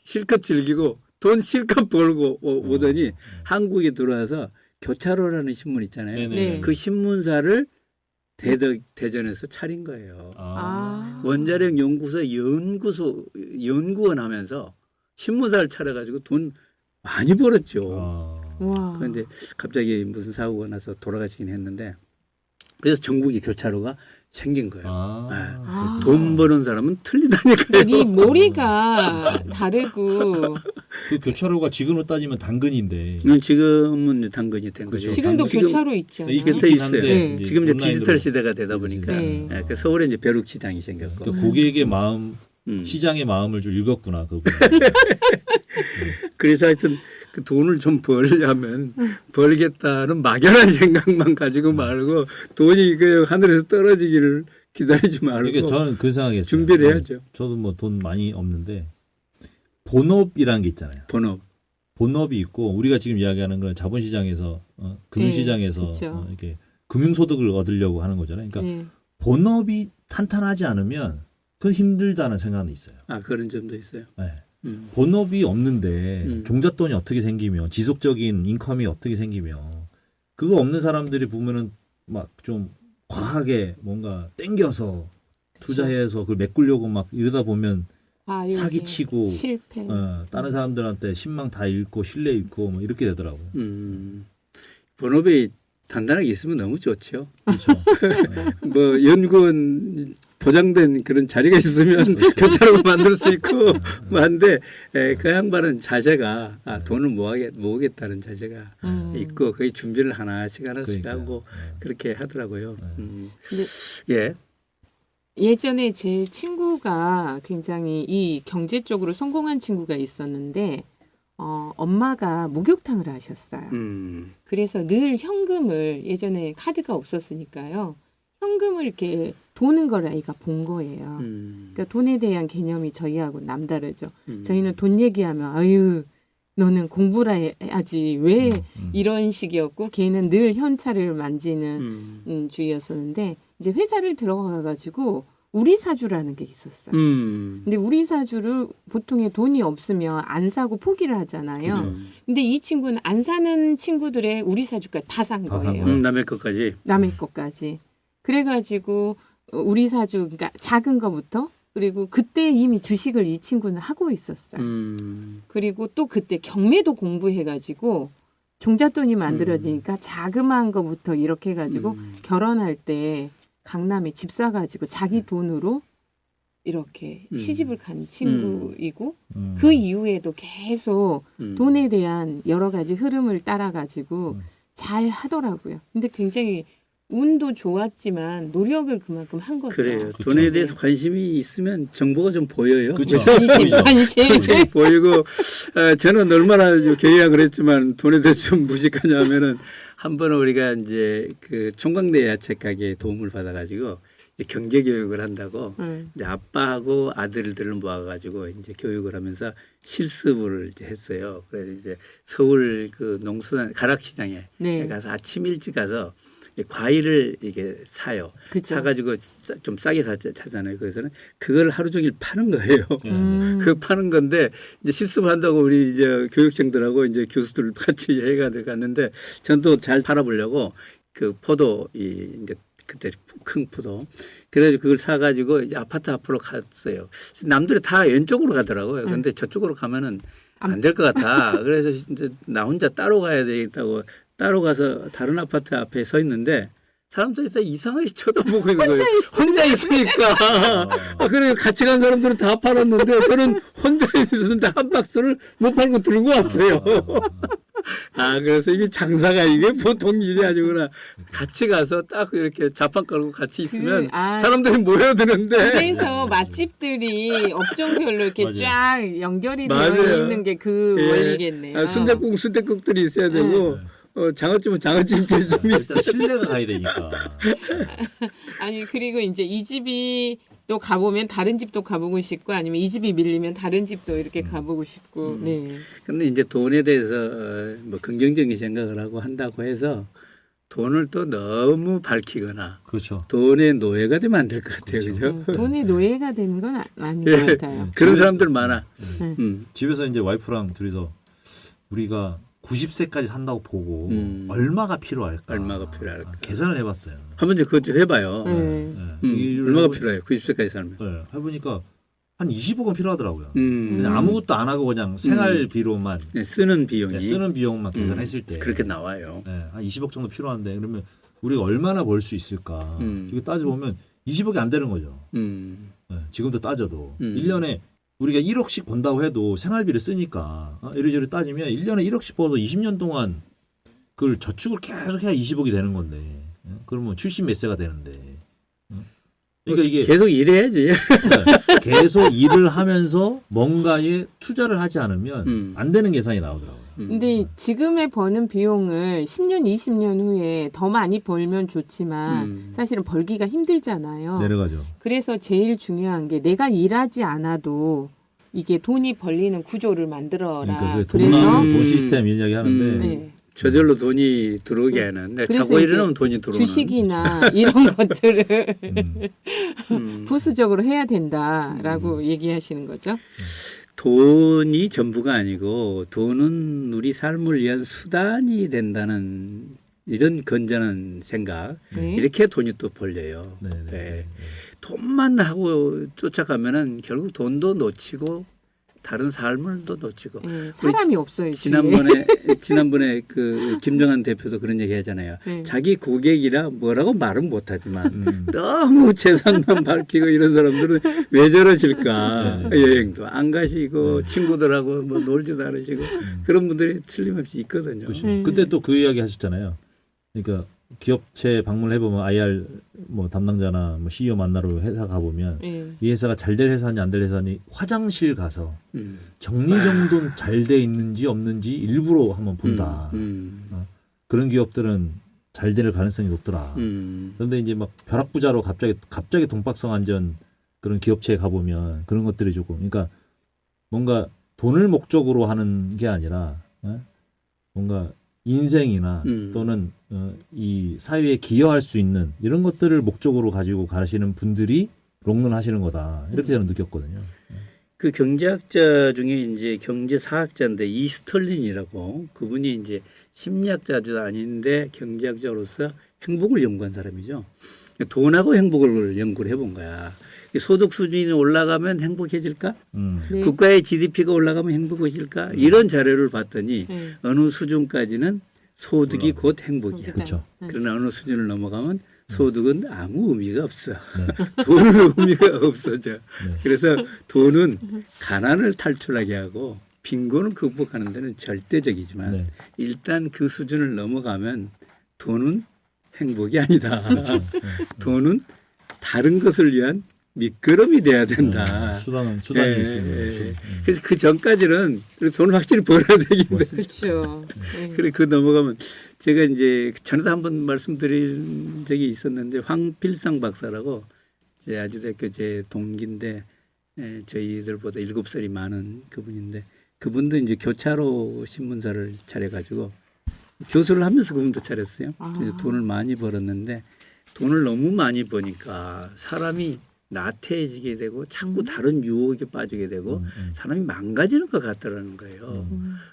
실컷 즐기고 돈 실컷 벌고 오더니 한국에 들어와서 교차로라는 신문 있잖아요. 네. 그 신문사를 대전에서 차린 거예요. 원자력 연구소 연구원 하면서 신문사를 차려가지고 돈 많이 벌었죠. 그런데 갑자기 무슨 사고가 나서 돌아가시긴 했는데 그래서 전국이 교차로가 생긴 거예요. 돈 버는 사람은 틀리다니까요. 이 머리가 다르고 그 교차로가 지금으로 따지면 당근인데. 지금은 이제 당근이 된 거죠. 지금도 지금 교차로 있잖아요. 이게 또 있긴 있어요. 한데 이제 지금 이제 온라인으로. 디지털 시대가 되다 보니까 네. 그 서울에 이제 벼룩시장이 생겼고. 그러니까 고객의 마음, 시장의 마음을 좀 읽었구나 그분. 그래서 하여튼 그 돈을 좀 벌려면 벌겠다는 막연한 생각만 가지고 말고 돈이 그 하늘에서 떨어지기를 기다리지 말고 그러니까 저는 그 생각했어요. 준비를 해야죠. 저도 뭐 돈 많이 없는데 본업이라는 게 있잖아요. 본업이 있고 우리가 지금 이야기하는 건 자본시장에서 금융시장에서 그렇죠. 이렇게 금융소득을 얻으려고 하는 거잖아요. 그러니까 본업이 탄탄하지 않으면 그건 힘들다는 생각은 있어요. 그런 점도 있어요. 네. 본업이 없는데 종잣돈이 어떻게 생기며 지속적인 인컴이 어떻게 생기며 그거 없는 사람들이 보면은 막 좀 과하게 뭔가 땡겨서 투자해서 그걸 메꾸려고 막 이러다 보면 사기치고 실패. 다른 사람들한테 신망 다 잃고 신뢰 잃고 뭐 이렇게 되더라고요. 본업이 단단하게 있으면 너무 좋죠. 그렇죠. 뭐 연구원 보장된 그런 자리가 있으면 교차로 만들 수 있고 한데 그 양반은 자세가 돈을 모으겠다는 자세가 있고 거의 준비를 하나씩 그러니까요. 하고 그렇게 하더라고요. 근데 예. 예전에 제 친구가 굉장히 이 경제 쪽으로 성공한 친구가 있었는데 엄마가 목욕탕을 하셨어요. 그래서 늘 현금을 예전에 카드가 없었으니까요. 현금을 이렇게 도는 걸 아이가 본 거예요. 그러니까 돈에 대한 개념이 저희하고 남다르죠. 저희는 돈 얘기하면 아유 너는 공부를 해야지 왜 이런 식이었고 걔는 늘 현찰을 만지는 주의였었는데 이제 회사를 들어가 가지고 우리 사주라는 게 있었어요. 근데 우리 사주를 보통에 돈이 없으면 안 사고 포기를 하잖아요. 그쵸. 근데 이 친구는 안 사는 친구들의 우리 사주까지 다 산 다 산 거예요. 거예요? 남의 것까지. 남의 것까지. 그래가지고 우리 사주 그러니까 작은 거부터 그리고 그때 이미 주식을 이 친구는 하고 있었어요. 그리고 또 그때 경매도 공부해가지고 종잣돈이 만들어지니까 자그마한 거부터 이렇게 해가지고 결혼할 때 강남에 집 사가지고 자기 돈으로 이렇게 시집을 간 친구이고 그 이후에도 계속 돈에 대한 여러 가지 흐름을 따라가지고 잘 하더라고요. 근데 굉장히 운도 좋았지만 노력을 그만큼 한 거죠. 그래요. 그쵸. 돈에 대해서 관심이 있으면 정보가 좀 보여요. 그쵸. 관심. 보이고 저는 얼마나 계약을 했지만 돈에 대해서 좀 무식하냐면은 한 번은 우리가 이제 그 총각내 야채 가게에 도움을 받아가지고 경제 교육을 한다고 이제 아빠하고 아들들을 모아가지고 이제 교육을 하면서 실습을 이제 했어요. 그래서 이제 서울 그 농수산 가락시장에 네. 가서 아침 일찍 가서 과일을 이게 사요. 그쵸. 사가지고 좀 싸게 사잖아요. 그래서는 그걸 하루 종일 파는 거예요. 그 파는 건데 이제 실습을 한다고 우리 이제 교육생들하고 이제 교수들 같이 해가지고 갔는데 저는 또 잘 팔아보려고 그 포도 이제 그때 큰 포도 그래가지고 그걸 사가지고 이제 아파트 앞으로 갔어요. 남들이 다 왼쪽으로 가더라고요. 근데 저쪽으로 가면은 안 될 것 같아. 그래서 이제 나 혼자 따로 가야 되겠다고 따로 가서 다른 아파트 앞에 서 있는데 사람들이 다 이상하게 쳐다보고 있는 거예요. 혼자 있으니까. 그래 같이 간 사람들은 다 팔았는데 저는 혼자 있었는데 한 박스를 못 팔고 들고 왔어요. 그래서 이게 장사가 이게 보통 일이 아니구나. 같이 가서 딱 이렇게 자판 깔고 같이 있으면 사람들이 모여드는데. 그래서 맛집들이 업종별로 이렇게 맞아요. 쫙 연결이 맞아요. 되어 있는 게 그 원리겠네요. 순댓국들이 있어야 되고 장어집은 장어집끼리 좀 있어요. 일단 신뢰가 가야 되니까. 아니 그리고 이제 이 집이 또 가보면 다른 집도 가보고 싶고 아니면 이 집이 밀리면 다른 집도 이렇게 가보고 싶고. 네. 근데 이제 돈에 대해서 뭐 긍정적인 생각을 하고 한다고 해서 돈을 또 너무 밝히거나 그렇죠. 돈의 노예가 되면 안 될 것 같아요. 그죠? 돈의 노예가 되는 건 아닌 예. 것 같아요. 그런 사람들 많아. 집에서 이제 와이프랑 둘이서 우리가 90세까지 산다고 보고 얼마가 필요할까? 얼마가 필요할까? 계산을 해봤어요. 한번 이제 그것 좀 해봐요. 네. 얼마가 필요해요? 90세까지 살면. 네. 해보니까 한 20억은 필요하더라고요. 음. 그냥 아무것도 안 하고 그냥 생활비로만 네, 쓰는 비용이 쓰는 비용만 계산했을 때 그렇게 나와요. 네, 한 20억 정도 필요한데 그러면 우리가 얼마나 벌 수 있을까? 이거 따져보면 20억이 안 되는 거죠. 네, 지금도 따져도 1년에 우리가 1억씩 번다고 해도 생활비를 쓰니까 이리저리 따지면 1년에 1억씩 벌어도 20년 동안 그걸 저축을 계속 해야 20억이 되는 건데 그러면 70 몇 세가 되는데 그러니까 이게 계속 일해야지. 계속 일을 하면서 뭔가에 투자를 하지 않으면 안 되는 계산이 나오더라고요. 근데 지금에 버는 비용을 10년, 20년 후에 더 많이 벌면 좋지만 사실은 벌기가 힘들잖아요. 내려가죠. 그래서 제일 중요한 게 내가 일하지 않아도 이게 돈이 벌리는 구조를 만들어라. 그러니까 그래서 돈 시스템 이야기 하는데 네. 저절로 돈이 들어오게 하는. 그래서 자고 이제 일어나면 돈이 들어오는. 주식이나 이런 것들을 부수적으로 해야 된다라고 얘기하시는 거죠. 돈이 전부가 아니고 돈은 우리 삶을 위한 수단이 된다는 이런 건전한 생각. 네. 이렇게 돈이 또 벌려요. 네, 네, 네. 돈만 하고 쫓아가면은 결국 돈도 놓치고 다른 삶을 또 놓치고. 네, 사람이 없어요. 지난번에 그 김정한 대표도 그런 얘기 하잖아요. 네. 자기 고객이라 뭐라고 말은 못하지만 너무 재산만 밝히고 이런 사람들은 왜 저러실까? 여행도 안 가시고 친구들하고 뭐 놀지도 않으시고 그런 분들이 틀림없이 있거든요. 그렇죠. 그때 또 그 이야기 하셨잖아요. 그러니까 기업체 방문을 해보면 IR 뭐 담당자나 뭐 CEO 만나러 회사 가보면 예. 이 회사가 잘 될 회사니 안 될 회사니 화장실 가서 음. 정리정돈 잘 돼 있는지 없는지 일부러 한번 본다. 그런 기업들은 잘 될 가능성이 높더라. 그런데 이제 막 벼락부자로 갑자기 동박성 안전 그런 기업체에 가보면 그런 것들이 조금 그러니까 뭔가 돈을 목적으로 하는 게 아니라 뭔가 인생이나 또는 이 사회에 기여할 수 있는 이런 것들을 목적으로 가지고 가시는 분들이 롱런 하시는 거다. 이렇게 저는 느꼈거든요. 그 경제학자 중에 이제 경제사학자인데 이스털린이라고 그분이 이제 심리학자도 아닌데 경제학자로서 행복을 연구한 사람이죠. 돈하고 행복을 연구를 해본 거야. 소득 수준이 올라가면 행복해질까? 네. 국가의 GDP가 올라가면 행복해질까? 이런 자료를 봤더니 네. 어느 수준까지는 소득이 곧 행복이야. 그렇죠. 그러나 어느 수준을 넘어가면 소득은 아무 의미가 없어. 돈은 의미가 없어져. 그래서 돈은 가난을 탈출하게 하고 빈곤을 극복하는 데는 절대적이지만 네. 일단 그 수준을 넘어가면 돈은 행복이 아니다. 돈은 다른 것을 위한 밑거름이 돼야 된다. 수단이 예, 있습니다. 예. 그래서 그 전까지는 그래서 돈을 확실히 벌어야 되겠는데 그렇죠. 예. 그래 그 넘어가면 제가 이제 전에도 한번 말씀드린 적이 있었는데 황필상 박사라고 제 아주대학교 제 동기인데 저희들보다 7살이 많은 그분인데 그분도 이제 교차로 신문사를 차려가지고 교수를 하면서 그분도 차렸어요. 그래서 돈을 많이 벌었는데 돈을 너무 많이 버니까 사람이 나태해지게 되고 자꾸 다른 유혹에 빠지게 되고 사람이 망가지는 것 같다라는 거예요.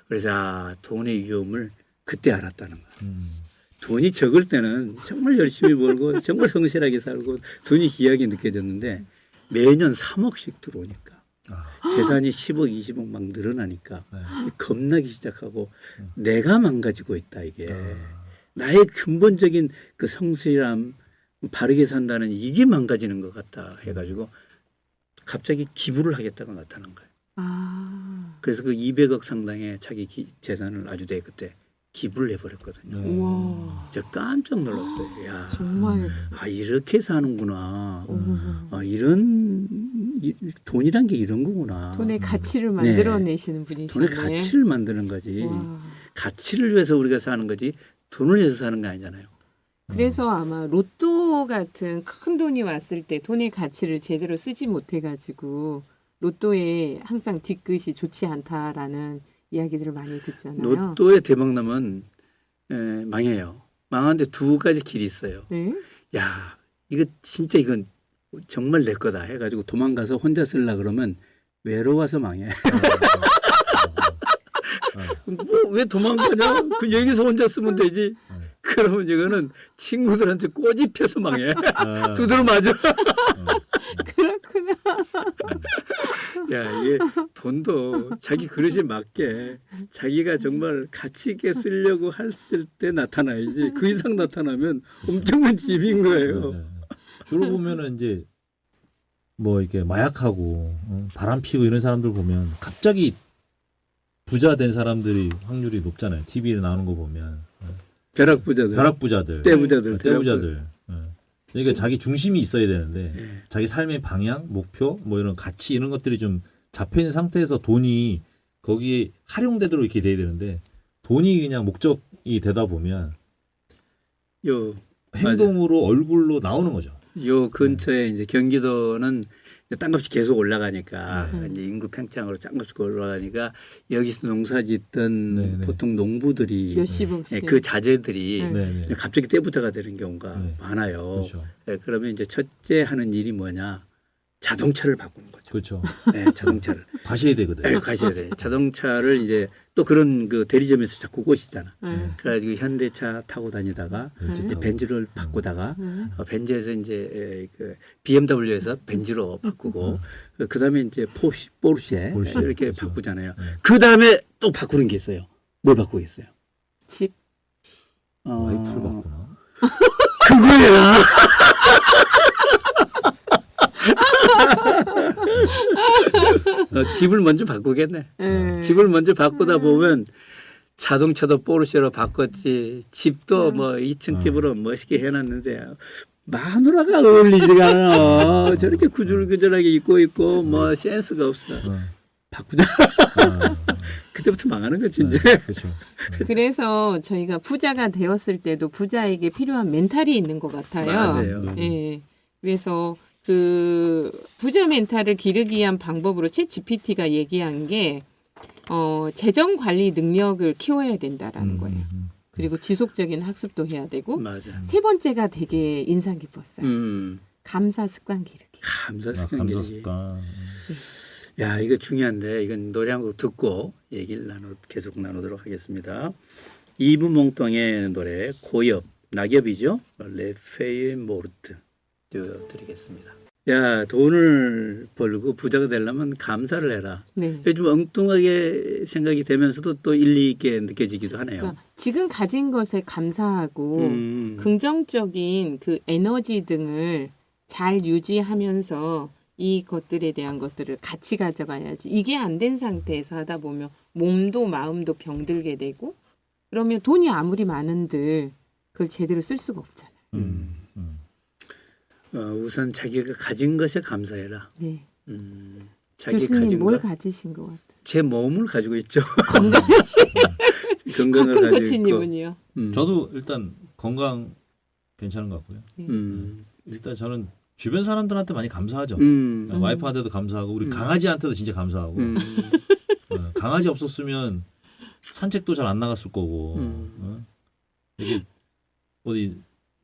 그래서 돈의 위험을 그때 알았다는 거예요. 돈이 적을 때는 정말 열심히 벌고 정말 성실하게 살고 돈이 귀하게 느껴졌는데 매년 3억씩 들어오니까 재산이 10억, 20억 막 늘어나니까 겁나기 시작하고 내가 망가지고 있다 이게. 나의 근본적인 그 성실함 바르게 산다는 이게 망가지는 것 같다 해가지고 갑자기 기부를 하겠다고 나타난 거예요. 그래서 그 200억 상당의 자기 재산을 아주대 그때 기부를 해버렸거든요. 우와. 제가 깜짝 놀랐어요. 야, 정말. 이렇게 사는구나. 이런 돈이란 게 이런 거구나. 돈의 가치를 만들어내시는 분이시네. 돈의 가치를 만드는 거지. 와. 가치를 위해서 우리가 사는 거지 돈을 위해서 사는 게 아니잖아요. 그래서 아마 로또 같은 큰 돈이 왔을 때 돈의 가치를 제대로 쓰지 못해가지고 로또에 항상 뒤끝이 좋지 않다라는 이야기들을 많이 듣잖아요. 로또의 대박나면 망해요. 망하는데 두 가지 길이 있어요. 네? 야, 이거 진짜 이건 정말 내 거다 해가지고 도망가서 혼자 쓰려 그러면 외로워서 망해. 왜 도망가냐? 그 여기서 혼자 쓰면 되지. 그러면 이거는 친구들한테 꼬집혀서 망해. 두드러 맞아. 그렇구나. 야, 이게 돈도 자기 그릇에 맞게 자기가 정말 가치 있게 쓰려고 했을 때 나타나야지. 그 이상 나타나면 엄청난 집인 거예요. 주로 보면은 이제 뭐 이렇게 마약하고 바람 피고 이런 사람들 보면 갑자기 부자 된 사람들이 확률이 높잖아요. TV에 나오는 거 보면. 벼락부자들, 떼부자들. 그러니까 자기 중심이 있어야 되는데 자기 삶의 방향, 목표, 뭐 이런 가치 이런 것들이 좀 잡혀 있는 상태에서 돈이 거기에 활용되도록 이렇게 돼야 되는데 돈이 그냥 목적이 되다 보면 행동으로 얼굴로 나오는 거죠. 요 근처에 이제 경기도는 땅값이 계속 올라가니까 이제 인구 팽창으로 땅값이 올라가니까 여기서 농사짓던 보통 농부들이 몇십억씩. 그 자재들이 네. 갑자기 떼부자가 되는 경우가 많아요. 그렇죠. 그러면 이제 첫째 하는 일이 뭐냐? 자동차를 바꾸는 거죠. 그렇죠. 네, 자동차를. 가셔야 되거든요. 가셔야 돼. 자동차를 이제 또 그런 그 대리점에서 자꾸 꼬시잖아. 그래가지고 현대차 타고 다니다가 이제 벤츠를 바꾸다가 벤츠에서 이제 그 BMW에서 벤츠로 바꾸고 그 다음에 이제 포르쉐 이렇게 그렇죠. 바꾸잖아요. 그 다음에 또 바꾸는 게 있어요. 뭘 바꾸겠어요? 집. 와이프를 바꾸나? 그거야. 집을 먼저 바꾸겠네. 집을 먼저 바꾸다 보면 자동차도 포르쉐로 바꿨지. 집도 뭐 2층 집으로 멋있게 해놨는데 마누라가 어울리지가 않아. 저렇게 구질구질하게 입고 있고 뭐 센스가 없어. 바꾸자. 그때부터 망하는 거지 이제. 그렇죠. 그래서 저희가 부자가 되었을 때도 부자에게 필요한 멘탈이 있는 것 같아요. 맞아요. 예. 그래서 그 부자 멘탈을 기르기 위한 방법으로 챗 GPT가 얘기한 게 재정 관리 능력을 키워야 된다라는 거예요. 그리고 지속적인 학습도 해야 되고 맞아. 세 번째가 되게 인상 깊었어요. 감사 습관 기르기. 감사 감사 습관 기르기. 습관. 야, 이거 중요한데 이건 노래 한 곡 듣고 얘기를 계속 나누도록 하겠습니다. 이브 몽땅의 노래 고엽, 낙엽이죠. 레페이 모르트 띄워드리겠습니다. 야, 돈을 벌고 부자가 되려면 감사를 해라. 네. 요즘 엉뚱하게 생각이 되면서도 또 일리 있게 느껴지기도 하네요. 그러니까 지금 가진 것에 감사하고 긍정적인 그 에너지 등을 잘 유지하면서 이 것들에 대한 것들을 같이 가져가야지. 이게 안 된 상태에서 하다 보면 몸도 마음도 병들게 되고 그러면 돈이 아무리 많은들 그걸 제대로 쓸 수가 없잖아요. 우선 자기가 가진 것에 감사해라. 네. 자기 교수님 가진 뭘 것, 가지신 것 같아요? 제 몸을 가지고 있죠. 건강하신 건강을 박근 가지고 코치님은요? 있고. 저도 일단 건강 괜찮은 것 같고요. 일단 저는 주변 사람들한테 많이 감사하죠. 와이프한테도 감사하고 우리 강아지한테도 진짜 감사하고 강아지 없었으면 산책도 잘 안 나갔을 거고 이게 어디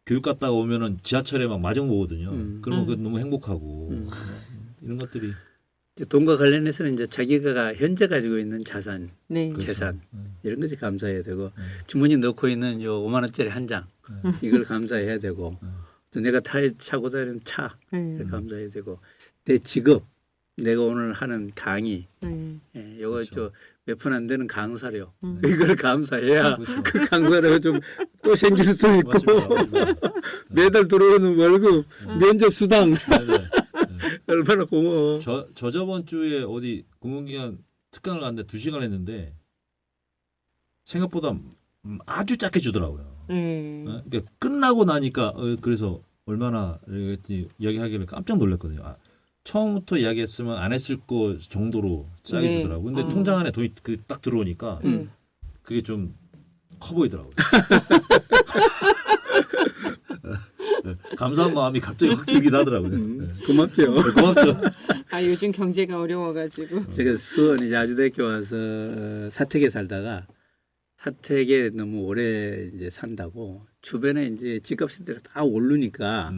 교육 갔다가 오면은 지하철에 막 마중 보거든요. 그러면 그 너무 행복하고 이런 것들이 돈과 관련해서는 이제 자기가 현재 가지고 있는 자산, 네. 그렇죠. 재산 이런 것이 감사해야 되고 주머니 넣고 있는 요 5만 원짜리 한 장 이걸 감사해야 되고 또 내가 차고 다니는 차 이걸 감사해야 되고 내 직업, 내가 오늘 하는 강의, 예, 요거 그렇죠. 몇 푼 안 되는 강사료 이걸 감사해야 그렇죠. 그 강사료가 좀 또 생길 수도 있고 맞습니다. 매달 들어오는 월급, 면접 수당 네네. 얼마나 고마워. 저 저번 주에 어디 공공기관 특강을 갔는데 2시간 했는데 생각보다 아주 짧게 주더라고요. 그러니까 끝나고 나니까 그래서 얼마나 이랬더니 이야기하기를 깜짝 놀랐거든요. 처음부터 이야기했으면 안 했을 거 정도로 싸게 네. 주더라고요. 근데 통장 안에 돈이 딱 들어오니까 그게 좀 커 보이더라고요. 감사한 마음이 갑자기 확 들긴 하더라고요. 고맙죠. 고맙죠. 아 요즘 경제가 어려워가지고. 제가 수원 이제 아주대학교 와서 사택에 살다가 사택에 너무 오래 이제 산다고 주변에 이제 집값들이 다 오르니까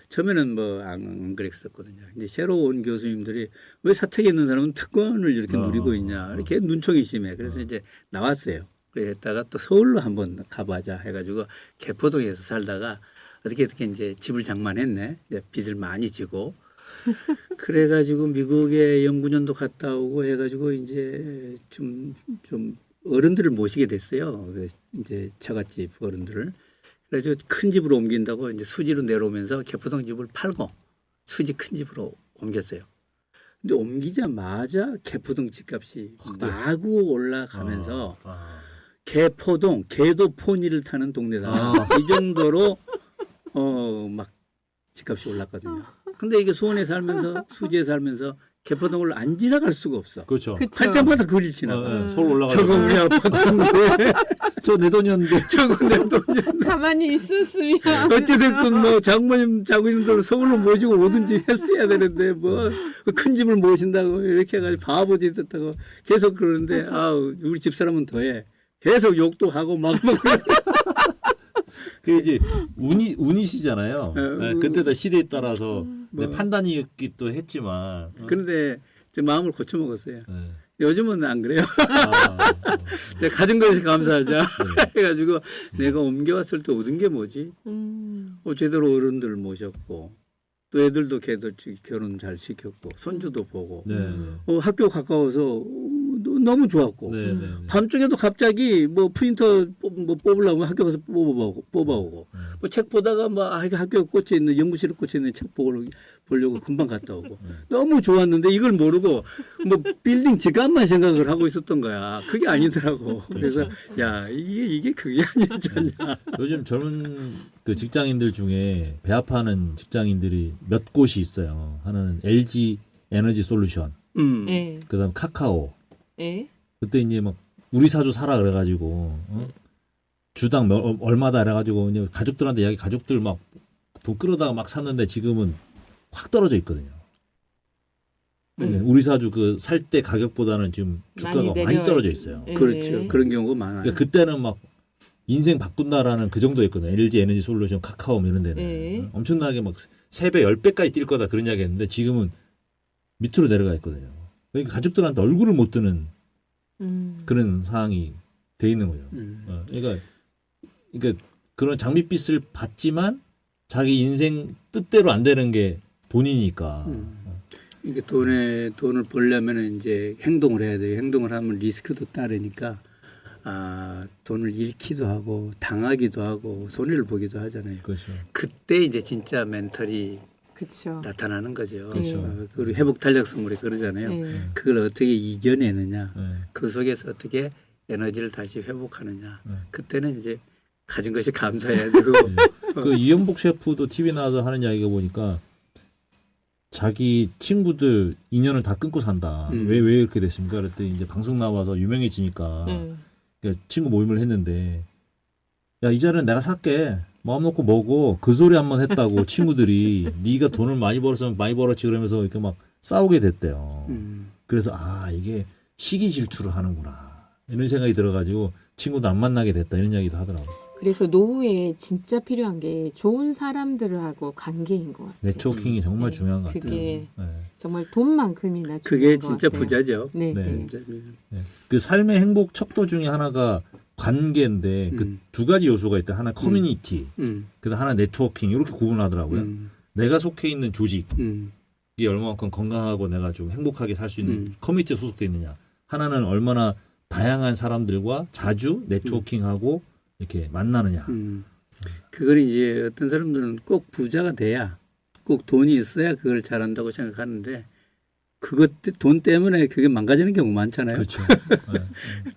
처음에는 뭐 안 그랬었거든요. 근데 새로 온 교수님들이 왜 사택에 있는 사람은 특권을 이렇게 누리고 있냐 이렇게 눈총이 심해. 그래서 이제 나왔어요. 그랬다가 또 서울로 한번 가보자 해가지고 개포동에서 살다가 어떻게 이제 집을 장만했네. 이제 빚을 많이 지고 그래가지고 미국에 연구년도 갔다 오고 해가지고 이제 좀 어른들을 모시게 됐어요. 그 이제 처갓집 어른들을. 그래서 큰 집으로 옮긴다고 이제 수지로 내려오면서 개포동 집을 팔고 수지 큰 집으로 옮겼어요. 근데 옮기자마자 개포동 집값이 마구 올라가면서 개포동 개도 포니를 타는 동네다. 이 정도로 막 집값이 올랐거든요. 근데 이게 수원에 살면서 수지에 살면서 개포동을 안 지나갈 수가 없어. 그렇죠. 그쵸. 할 때마다 그걸 지나가. 서울 올라가요. 저거 우리 아파트인데 저 내 돈이었는데. 저거 내 돈이야. 가만히 있었으면. 어찌됐든 뭐 장모님 자구님들 서울로 모시고 오든지 했어야 되는데 뭐 큰 집을 모신다고 이렇게 해가지고 바보짓 했다고 계속 그러는데 우리 집사람은 더해. 계속 욕도 하고 막 그 이제 운이시잖아요. 네, 그때다 시대에 따라서 네, 판단이었기도 했지만. 그런데 제 마음을 고쳐 먹었어요. 네. 요즘은 안 그래요. 내가 가진 것에 감사하자 해가지고 내가 옮겨왔을 때 얻은 게 뭐지? 제대로 어른들 모셨고 또 애들도 걔들 결혼 잘 시켰고 손주도 보고 네. 학교 가까워서 너무 좋았고 네, 네, 네. 밤중에도 갑자기 뭐 프린터 뭐 뽑으려고 학교 가서 뽑아오고 뭐 책 보다가 뭐 학교에 꽂혀 있는 연구실에 꽂혀 있는 책 보려고 금방 갔다 오고 너무 좋았는데 이걸 모르고 뭐 빌딩 지갑만 생각을 하고 있었던 거야. 그게 아니더라고. 그래서 야 이게 그게 아니지 않냐. 요즘 젊은 그 직장인들 중에 배합하는 직장인들이 몇 곳이 있어요. 하나는 LG 에너지 솔루션, 네. 그다음 카카오. 네. 그때 이제 막 우리 사주 사라 그래가지고 주당 얼마다 그래가지고 이제 가족들한테 이야기 가족들 막 돈 끌어다가 막 샀는데 지금은 확 떨어져 있거든요. 우리 사주 그 살 때 가격보다는 지금 주가가 많이 떨어져 있어요. 네. 그렇죠. 그런 경우가 많아요. 그러니까 그때는 막 인생 바꾼다라는 그 정도였거든요. LG 에너지 솔루션, 카카오 뭐 이런 데는 네. 엄청나게 막 3배, 10배까지 뛸 거다 그런 이야기 했는데 지금은 밑으로 내려가 있거든요. 그러니까 가족들한테 얼굴을 못 드는 그런 상황이 돼 있는 거죠. 그러니까 그런 장밋빛을 받지만 자기 인생 뜻대로 안 되는 게 돈이니까. 이게 돈을 벌려면 이제 행동을 해야 돼요. 행동을 하면 리스크도 따르니까 돈을 잃기도 하고 당하기도 하고 손해를 보기도 하잖아요. 그렇죠. 그때 이제 진짜 멘탈이 그렇죠. 나타나는 거죠. 그렇죠. 그리고 회복 탄력 성물이 그러잖아요. 네. 그걸 어떻게 이겨내느냐, 네. 그 속에서 어떻게 에너지를 다시 회복하느냐. 네. 그때는 이제 가진 것이 감사해야 되고. 그 이연복 셰프도 TV 나와서 하는 이야기가 보니까 자기 친구들 인연을 다 끊고 산다. 왜 이렇게 됐습니까? 그랬더니 이제 방송 나와서 유명해지니까 그러니까 친구 모임을 했는데 야, 이 자리는 내가 살게. 마음 놓고 먹어. 그 소리 한번 했다고 친구들이 네가 돈을 많이 벌었으면 많이 벌었지 그러면서 이렇게 막 싸우게 됐대요. 그래서 이게 시기 질투를 하는구나. 이런 생각이 들어가지고 친구도 안 만나게 됐다 이런 이야기도 하더라고요. 그래서 노후에 진짜 필요한 게 좋은 사람들하고 관계인 것 같아요. 네트워킹이 정말 중요한 것 같아요. 그게 네. 정말 돈만큼이나 중요한 그게 것 진짜 같아요. 부자죠. 네. 네. 네. 네. 그 삶의 행복 척도 중에 하나가 관계인데 그 두 가지 요소가 있다. 하나 커뮤니티, 그다음 하나 네트워킹 이렇게 구분하더라고요. 내가 속해 있는 조직이 얼마만큼 건강하고 내가 좀 행복하게 살 수 있는 커뮤니티에 소속돼 있느냐. 하나는 얼마나 다양한 사람들과 자주 네트워킹하고 이렇게 만나느냐. 그걸 이제 어떤 사람들은 꼭 부자가 돼야 꼭 돈이 있어야 그걸 잘한다고 생각하는데 돈 때문에 그게 망가지는 경우 많잖아요. 그렇죠. 네.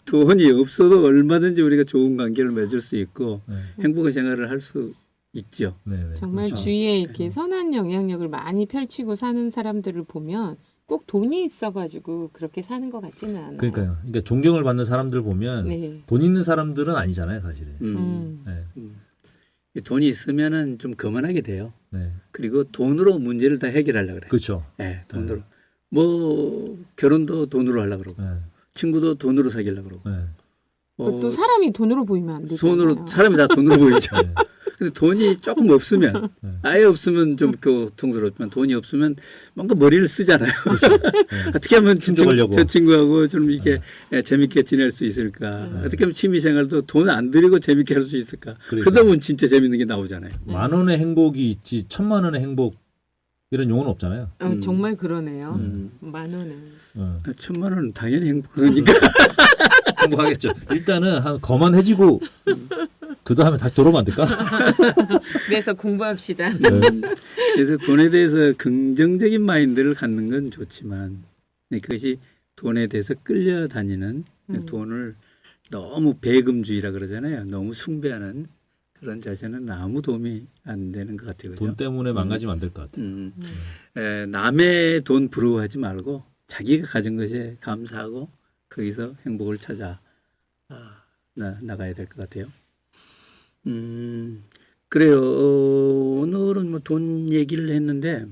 돈이 없어도 얼마든지 우리가 좋은 관계를 맺을 수 있고 네. 행복한 생활을 할 수 있죠. 네, 네. 정말 그렇죠. 주위에 이렇게 선한 영향력을 많이 펼치고 사는 사람들을 보면 꼭 돈이 있어가지고 그렇게 사는 것 같지는 않아요. 그러니까요. 그러니까 존경을 받는 사람들 보면 네. 돈 있는 사람들은 아니잖아요, 사실은. 네. 돈이 있으면은 좀 거만하게 돼요. 네. 그리고 돈으로 문제를 다 해결하려고 그래요. 그렇죠. 네, 돈으로. 뭐 결혼도 돈으로 하려고 그러고 네. 친구도 돈으로 사귀려고 그러고. 네. 또 사람이 돈으로 보이면 안 되잖아요. 돈으로 사람이 다 돈으로 보이죠. 네. 그래서 돈이 조금 없으면 아예 없으면 좀 고통스럽지만 돈이 없으면 뭔가 머리를 쓰잖아요. 그렇죠. 네. 어떻게 하면 충족하려고. 저 친구하고 좀 이렇게 재밌게 지낼 수 있을까? 어떻게 하면 취미 생활도 돈 안 들이고 재밌게 할 수 있을까? 그러니까. 그러다 보면 진짜 재밌는 게 나오잖아요. 10,000원의 행복이 있지 1,000,000원의 행복 이런 용어는 없잖아요. 정말 그러네요. 10,000원은. 1,000,000원은 당연히 행복하니까. 행복하겠죠. 일단은 한 거만해지고 그 다음에 다시 돌아오면 안 될까? 그래서 공부합시다. 그래서 돈에 대해서 긍정적인 마인드를 갖는 건 좋지만 그것이 돈에 대해서 끌려다니는 돈을 너무 배금주의라 그러잖아요. 너무 숭배하는 그런 자세는 아무 도움이 안 되는 것 같아요. 그죠? 돈 때문에 망가지면 안 될 것 같아요. 남의 돈 부러워하지 말고 자기가 가진 것에 감사하고 거기서 행복을 찾아 나가야 될 것 같아요. 그래요. 오늘은 뭐 돈 얘기를 했는데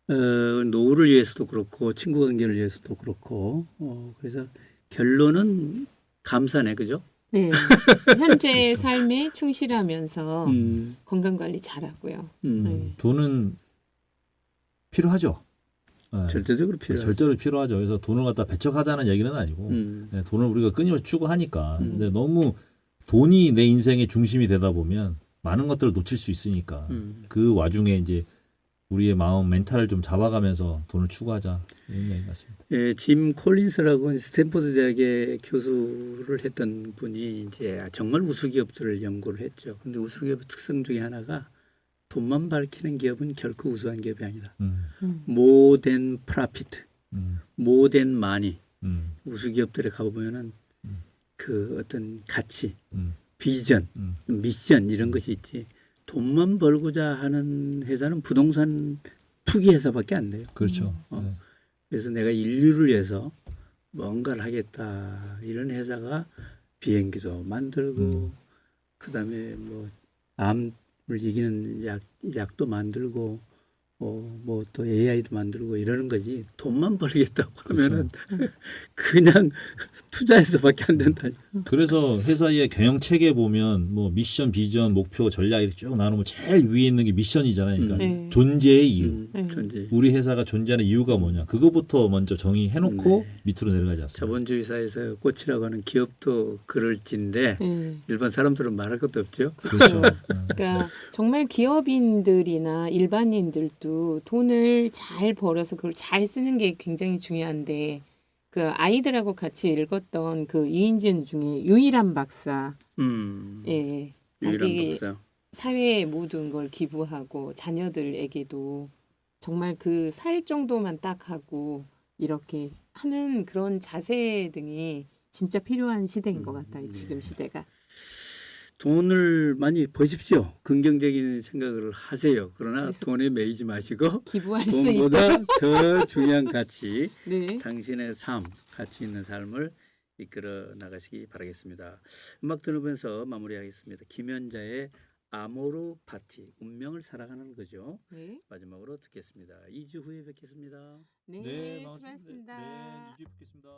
노후를 위해서도 그렇고 친구 관계를 위해서도 그렇고 그래서 결론은 감사네, 그죠? 네. 현재 삶에 충실하면서 건강 관리 잘하고요. 네. 돈은 필요하죠. 네. 절대적으로 필요하죠. 절대로 필요하죠. 그래서 돈을 갖다 배척하자는 얘기는 아니고 네, 돈을 우리가 끊임없이 추구하니까. 근데 너무 돈이 내 인생의 중심이 되다 보면 많은 것들을 놓칠 수 있으니까 그 와중에 이제 우리의 마음 멘탈을 좀 잡아가면서 돈을 추구하자 이런 얘기 같습니다. 예, 짐 콜린스라고 스탠포드 대학의 교수를 했던 분이 이제 정말 우수기업들을 연구를 했죠. 근데 우수기업 특성 중에 하나가 돈만 밝히는 기업은 결코 우수한 기업이 아니다. more than profit, more than money. 우수기업들에 가보면은 그 어떤 가치, 비전, 미션 이런 것이 있지. 돈만 벌고자 하는 회사는 부동산 투기 회사밖에 안 돼요. 그렇죠. 네. 그래서 내가 인류를 위해서 뭔가를 하겠다 이런 회사가 비행기도 만들고 그다음에 뭐 암을 이기는 약도 만들고 뭐 또 AI도 만들고 이러는 거지. 돈만 벌겠다고 하면은 그냥 투자해서밖에 안 된다. 그래서 회사의 경영 체계 보면 뭐 미션, 비전, 목표, 전략 이렇게 쭉 나누면 제일 위에 있는 게 미션이잖아요. 그러니까 존재의 이유. 존재. 우리 회사가 존재하는 이유가 뭐냐. 그거부터 먼저 정의해놓고 밑으로 내려가지 않습니다. 자본주의 사회에서 꽃이라고 하는 기업도 그럴진데 일반 사람들은 말할 것도 없죠. 그렇죠. 그러니까 정말 기업인들이나 일반인들도 돈을 잘 벌어서 그걸 잘 쓰는 게 굉장히 중요한데 그 아이들하고 같이 읽었던 그 이인진 중에 유일한 박사, 예, 유일한 자기 박사. 사회에 모든 걸 기부하고 자녀들에게도 정말 그 살 정도만 딱 하고 이렇게 하는 그런 자세 등이 진짜 필요한 시대인 것 같아요. 지금 시대가. 돈을 많이 버십시오. 긍정적인 생각을 하세요. 그러나 그래서 돈에 매이지 마시고 기부할 수 있다. 돈보다 더 중요한 가치, 네. 당신의 삶, 가치 있는 삶을 이끌어 나가시기 바라겠습니다. 음악 들으면서 마무리하겠습니다. 김연자의 아모르 파티, 운명을 살아가는 거죠. 네. 마지막으로 듣겠습니다. 2주 후에 뵙겠습니다. 네, 수고하셨습니다. 네, 2주에 뵙겠습니다.